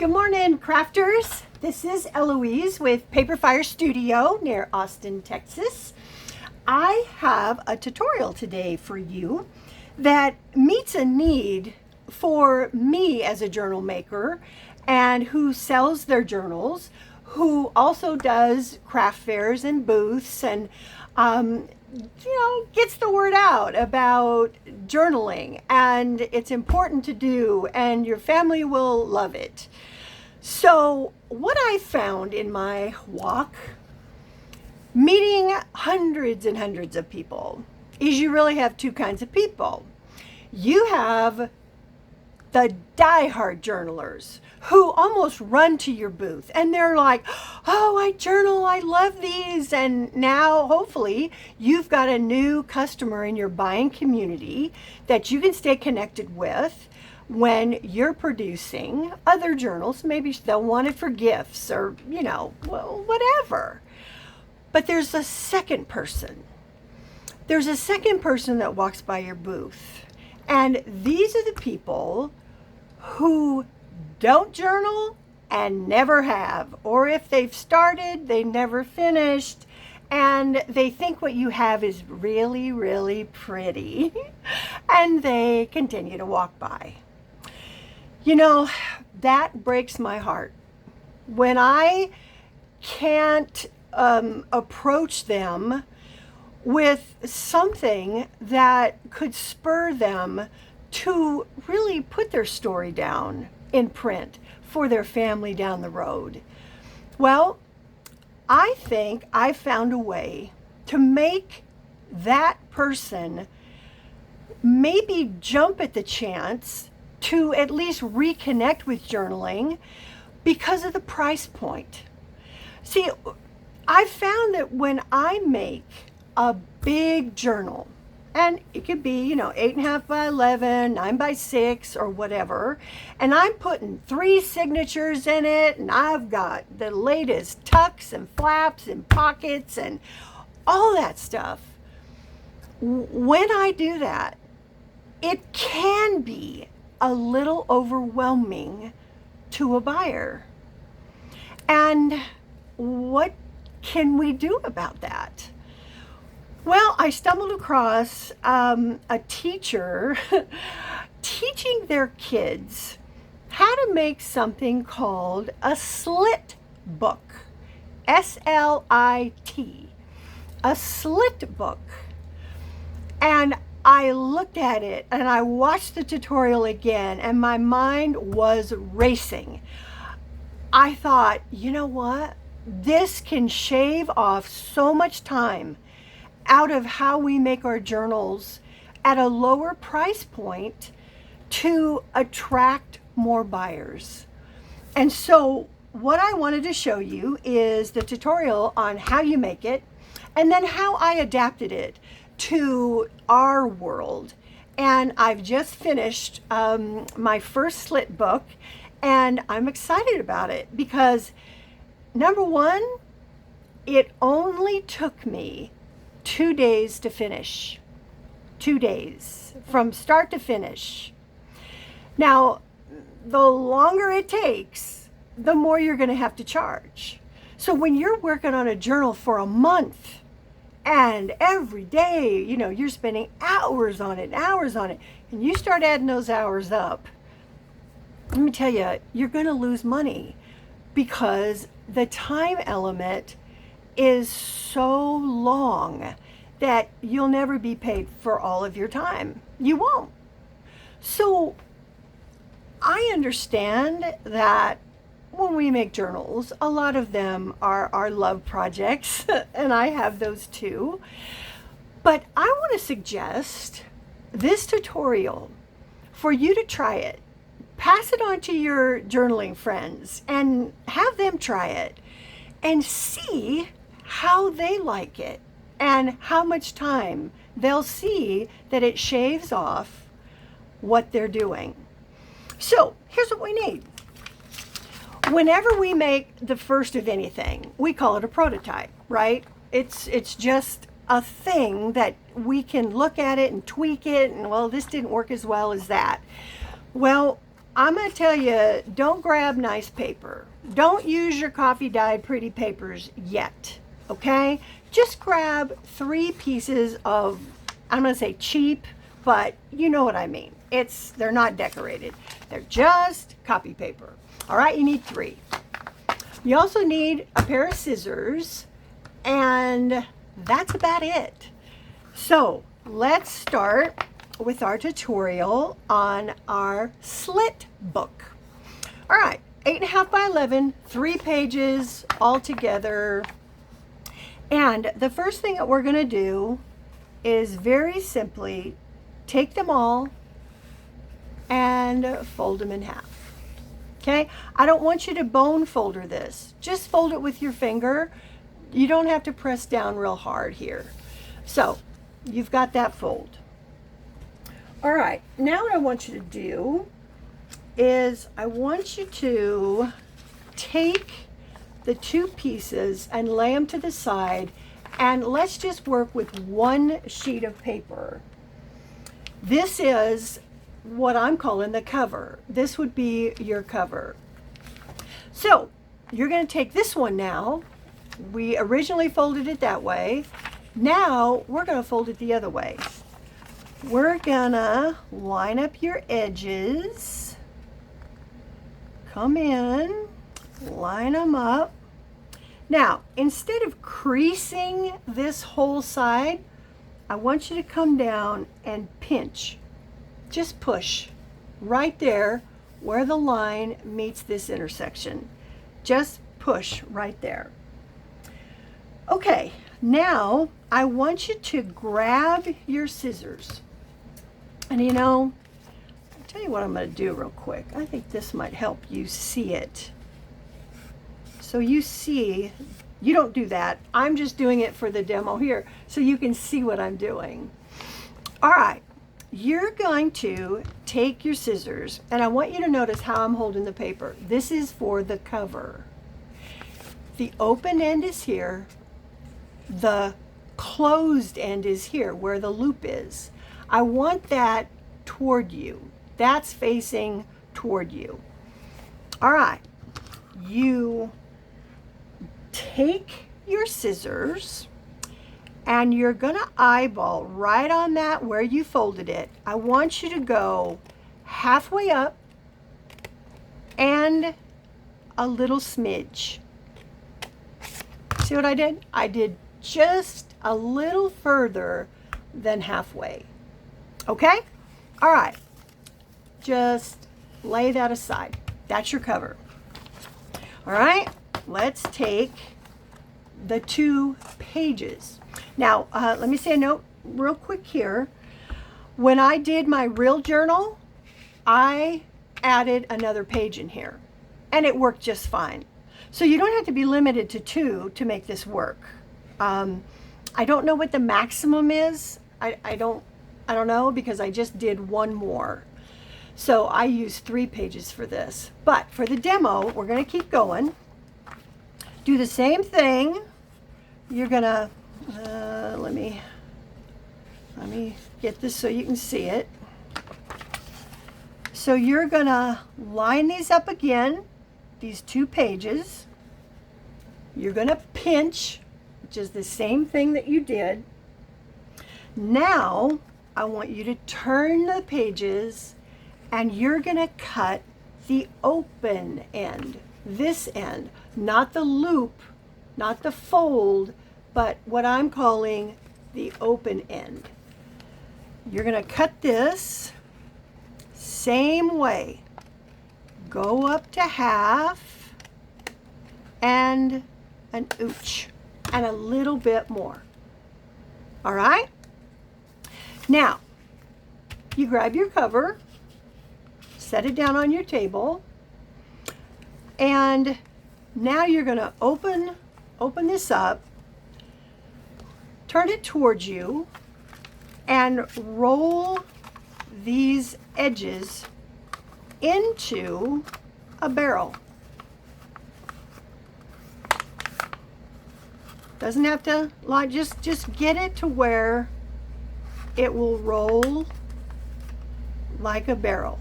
Good morning, crafters. This is Eloise with Paperfire Studio near Austin, Texas. I have a tutorial today for you that meets a need for me as a journal maker and who sells their journals, who also does craft fairs and booths and gets the word out about journaling, and it's important to do and your family will love it. So what I found in my walk, meeting hundreds and hundreds of people, is you really have two kinds of people. You have the diehard journalers who almost run to your booth and they're like, oh, I journal, I love these. And now hopefully you've got a new customer in your buying community that you can stay connected with when you're producing other journals. Maybe they'll want it for gifts or, whatever. But there's a second person. There's a second person that walks by your booth. And these are the people who don't journal and never have, or if they've started, they never finished, and they think what you have is really, really pretty, and they continue to walk by. That breaks my heart when I can't approach them with something that could spur them to really put their story down in print for their family down the road. Well, I think I found a way to make that person maybe jump at the chance to at least reconnect with journaling because of the price point. See, I found that when I make a big journal, and it could be, 8.5 by 11, 9 by 6, or whatever. And I'm putting 3 signatures in it, and I've got the latest tucks and flaps and pockets and all that stuff. When I do that, it can be a little overwhelming to a buyer. And what can we do about that? Well, I stumbled across a teacher teaching their kids how to make something called a slit book. S-L-I-T. A slit book. And I looked at it and I watched the tutorial again and my mind was racing. I thought, you know what? This can shave off so much time out of how we make our journals at a lower price point to attract more buyers. And so what I wanted to show you is the tutorial on how you make it and then how I adapted it to our world. And I've just finished my first slit book and I'm excited about it because number one, it only took me 2 days to finish. 2 days from start to finish. Now, the longer it takes, the more you're going to have to charge. So when you're working on a journal for a month and every day, you're spending hours on it, and you start adding those hours up, let me tell you, you're going to lose money because the time element is so long that you'll never be paid for all of your time. You won't. So I understand that when we make journals, a lot of them are our love projects, and I have those too. But I want to suggest this tutorial for you to try it. Pass it on to your journaling friends and have them try it and see how they like it and how much time they'll see that it shaves off what they're doing. So here's what we need. Whenever we make the first of anything, we call it a prototype, right? It's just a thing that we can look at it and tweak it and, well, this didn't work as well as that. Well, I'm going to tell you, don't grab nice paper. Don't use your coffee dyed pretty papers yet, okay? Just grab 3 pieces of, I'm going to say cheap, but you know what I mean. They're not decorated. They're just copy paper. All right, you need 3. You also need a pair of scissors, and that's about it. So let's start with our tutorial on our Slit book. All right, 8.5 by 11, 3 pages all together. And the first thing that we're going to do is very simply take them all and fold them in half. Okay, I don't want you to bone folder this. Just fold it with your finger. You don't have to press down real hard here. So you've got that fold. All right, now what I want you to do is I want you to take the 2 pieces and lay them to the side, and let's just work with 1 sheet of paper. This is what I'm calling the cover. This would be your cover. So you're going to take this one now. We originally folded it that way. Now we're going to fold it the other way. We're going to line up your edges. Come in, line them up. Now, instead of creasing this whole side, I want you to come down and pinch. Just push right there where the line meets this intersection. Just push right there. Okay, now I want you to grab your scissors. And you know, I'll tell you what I'm going to do real quick. I think this might help you see it. So you see, you don't do that. I'm just doing it for the demo here so you can see what I'm doing. All right. You're going to take your scissors, and I want you to notice how I'm holding the paper. This is for the cover. The open end is here. The closed end is here, where the loop is. I want that toward you. That's facing toward you. All right. You take your scissors, and you're going to eyeball right on that where you folded it. I want you to go halfway up and a little smidge. See what I did? I did just a little further than halfway. Okay? All right. Just lay that aside. That's your cover. All right? Let's take the 2 pages. Now, let me say a note real quick here. When I did my real journal, I added another page in here, and it worked just fine. So you don't have to be limited to 2 to make this work. I don't know what the maximum is. I don't know, because I just did 1 more. So I used 3 pages for this. But for the demo, we're going to keep going. Do the same thing. You're going to let me get this so you can see it. So you're gonna line these up again, these 2 pages. You're gonna pinch, which is the same thing that you did. Now I want you to turn the pages, and you're gonna cut the open end, this end, not the loop, not the fold, but what I'm calling the open end. You're going to cut this same way. Go up to half and an ooch and a little bit more. All right? Now, you grab your cover, set it down on your table, and now you're going to open this up, turn it towards you, and roll these edges into a barrel. Doesn't have to like, just get it to where it will roll like a barrel.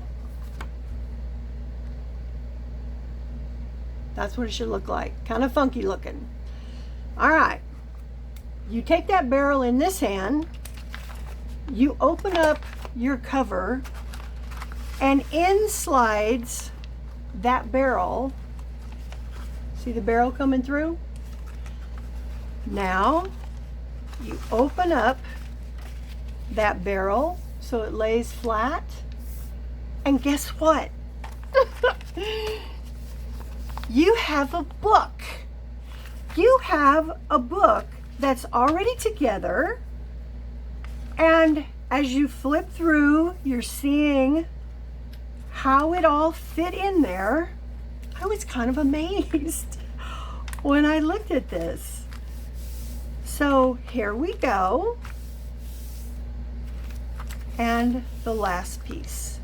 That's what it should look like. Kind of funky looking. All right. You take that barrel in this hand, you open up your cover, and in slides that barrel. See the barrel coming through? Now you open up that barrel so it lays flat, and guess what? You have a book. You have a book that's already together, and as you flip through, you're seeing how it all fit in there. I was kind of amazed when I looked at this. So here we go. And the last piece.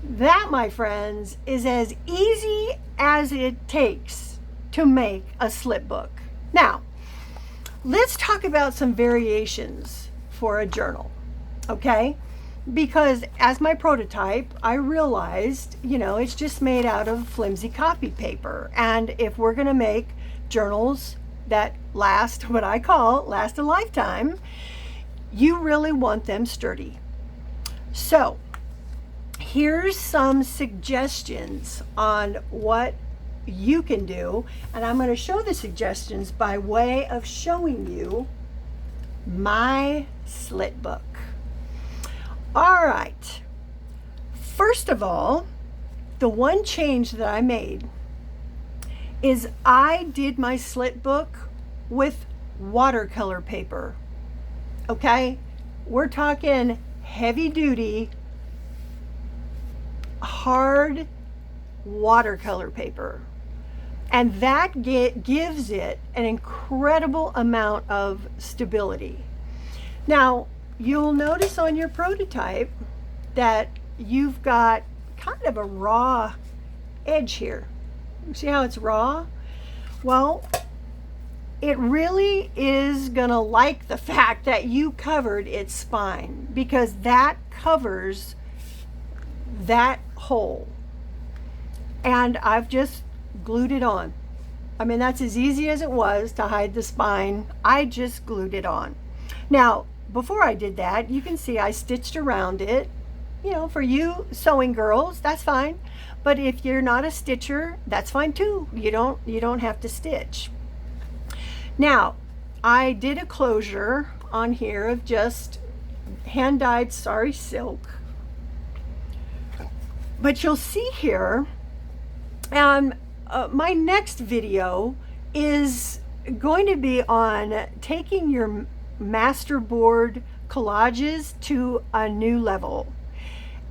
That, my friends, is as easy as it takes to make a slit book. Now, let's talk about some variations for a journal, okay? Because as my prototype, I realized, it's just made out of flimsy copy paper. And if we're going to make journals that last, what I call last a lifetime, you really want them sturdy. So here's some suggestions on what you can do. And I'm going to show the suggestions by way of showing you my slit book. All right. First of all, the one change that I made is I did my slit book with watercolor paper. Okay? We're talking heavy duty, hard watercolor paper. And that gives it an incredible amount of stability. Now, you'll notice on your prototype that you've got kind of a raw edge here. See how it's raw? Well, it really is gonna like the fact that you covered its spine, because that covers that hole. And I've just glued it on. I mean, that's as easy as it was to hide the spine. I just glued it on. Now, before I did that, you can see I stitched around it. For you sewing girls, that's fine. But if you're not a stitcher, that's fine too. You don't have to stitch. Now, I did a closure on here of just hand-dyed sari silk. But you'll see here, and my next video is going to be on taking your masterboard collages to a new level.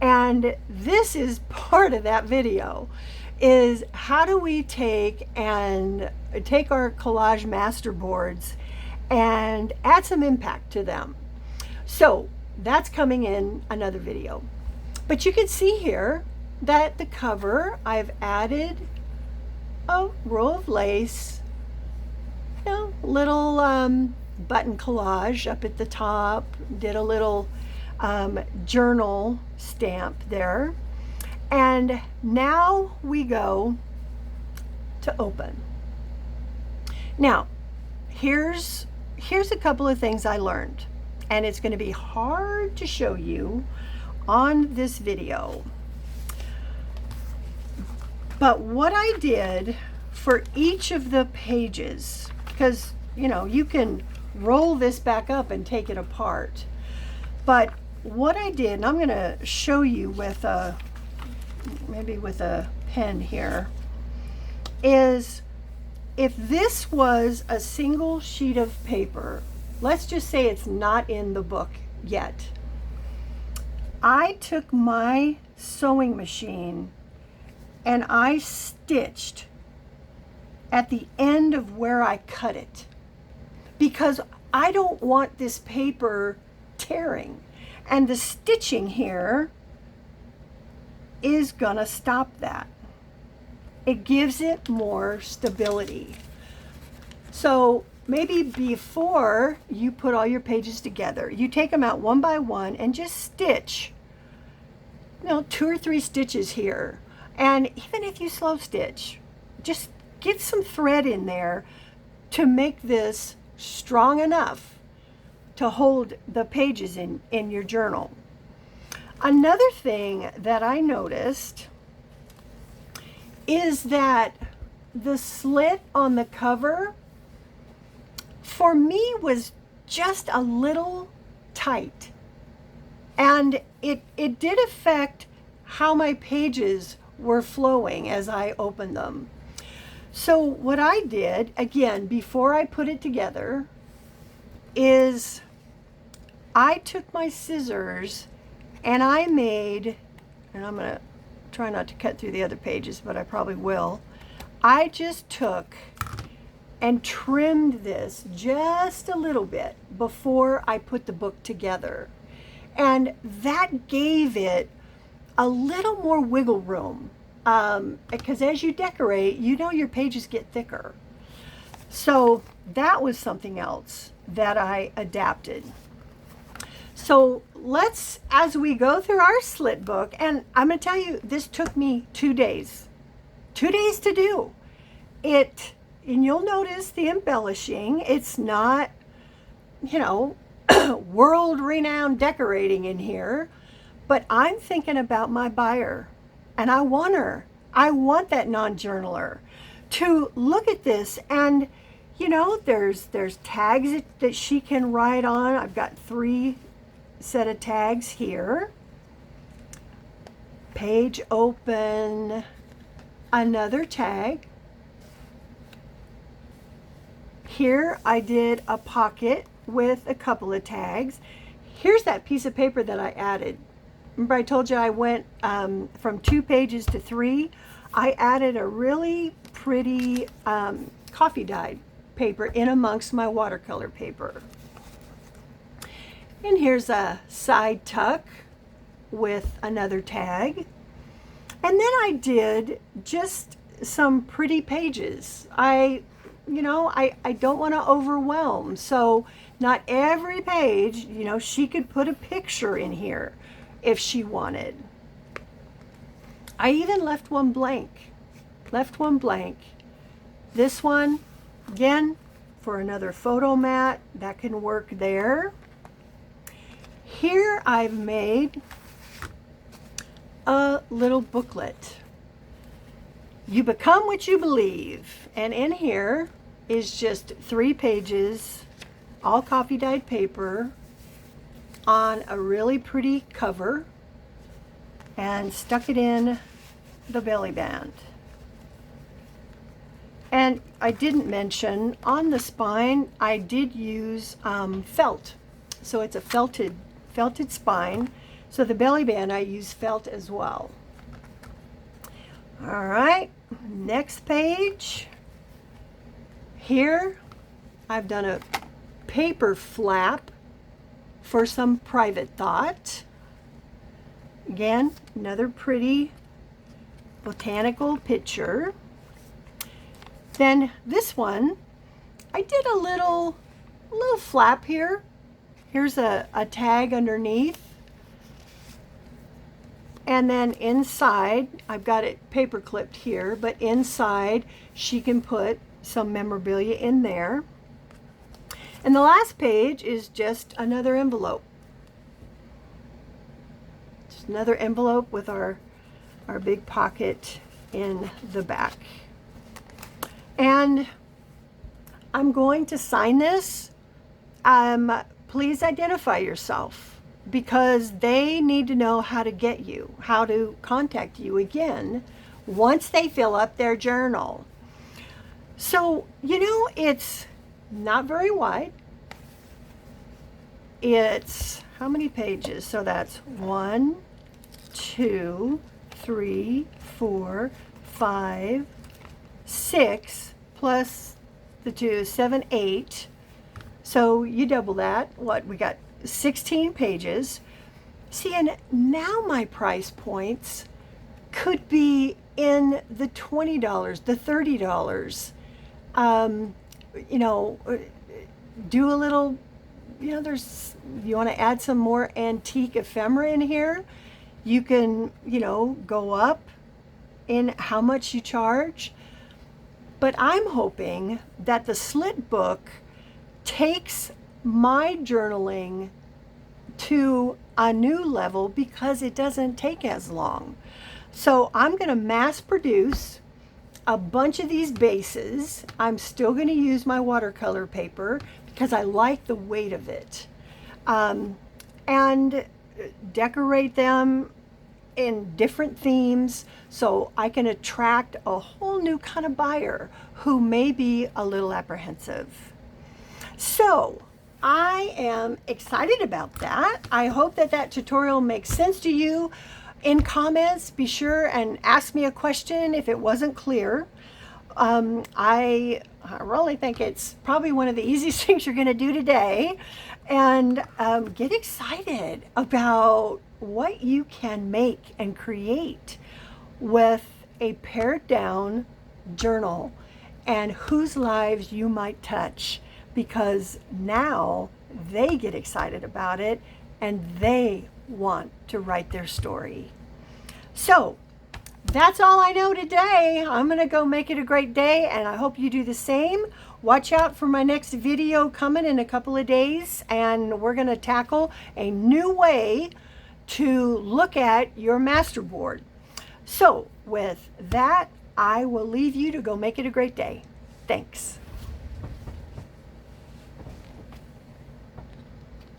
And this is part of that video, is how do we take our collage masterboards and add some impact to them. So that's coming in another video. But you can see here that the cover, I've added a row of lace, little button collage up at the top, did a little journal stamp there. And now we go to open. Now, here's a couple of things I learned, and it's going to be hard to show you on this video. But what I did for each of the pages, because you can roll this back up and take it apart, but what I did, and I'm going to show you with maybe with a pen here, is if this was a single sheet of paper, let's just say it's not in the book yet, I took my sewing machine and I stitched at the end of where I cut it, because I don't want this paper tearing, and the stitching here is gonna stop that. It gives it more stability. So maybe before you put all your pages together, you take them out one by one and just stitch, 2 or 3 stitches here. And even if you slow stitch, just get some thread in there to make this strong enough to hold the pages in your journal. Another thing that I noticed is that the slit on the cover for me was just a little tight, and it did affect how my pages were flowing as I opened them. So what I did, again, before I put it together, is I took my scissors and I made, and I'm going to try not to cut through the other pages, but I probably will. I just took and trimmed this just a little bit before I put the book together. And that gave it a little more wiggle room. Because as you decorate, you know your pages get thicker. So that was something else that I adapted. So let's, as we go through our slit book, and I'm going to tell you, this took me 2 days. 2 days to do it. And you'll notice the embellishing. It's not, world-renowned decorating in here. But I'm thinking about my buyer. And I want that non-journaler to look at this. And, there's tags that she can write on. I've got 3 set of tags here. Page open, another tag. Here I did a pocket with a couple of tags. Here's that piece of paper that I added. Remember I told you I went from 2 pages to 3? I added a really pretty coffee dyed paper in amongst my watercolor paper. And here's a side tuck with another tag. And then I did just some pretty pages. I don't want to overwhelm. So not every page, she could put a picture in here if she wanted. I even left one blank. This one, again, for another photo mat, that can work there. Here I've made a little booklet. You become what you believe. And in here is just 3 pages, all coffee dyed paper, on a really pretty cover, and stuck it in the belly band. And I didn't mention, on the spine, I did use felt. So it's a felted spine. So the belly band, I use felt as well. All right, next page. Here, I've done a paper flap for some private thought. Again, another pretty botanical picture. Then this one, I did a little flap here. Here's a tag underneath. And then inside, I've got it paper clipped here, but inside she can put some memorabilia in there. And the last page is just another envelope. Just another envelope with our big pocket in the back. And I'm going to sign this. Please identify yourself, because they need to know how to get you, how to contact you again once they fill up their journal. So, it's not very wide. It's how many pages? So that's 1, 2, 3, 4, 5, 6, plus the 2, 7, 8. So you double that. What, we got 16 pages. See, and now my price points could be in the $20, the $30. Do a little, you want to add some more antique ephemera in here, you can, go up in how much you charge, but I'm hoping that the Slit Book takes my journaling to a new level because it doesn't take as long. So I'm going to mass produce a bunch of these bases. I'm still going to use my watercolor paper because I like the weight of it, and decorate them in different themes so I can attract a whole new kind of buyer who may be a little apprehensive. So I am excited about that. I hope that that tutorial makes sense to you. In comments, be sure and ask me a question if it wasn't clear. I really think it's probably one of the easiest things you're going to do today. And get excited about what you can make and create with a pared down journal and whose lives you might touch, because now they get excited about it and they want to write their story. So that's all I know today. I'm going to go make it a great day, and I hope you do the same. Watch out for my next video coming in a couple of days, and we're going to tackle a new way to look at your masterboard. So with that, I will leave you to go make it a great day. Thanks.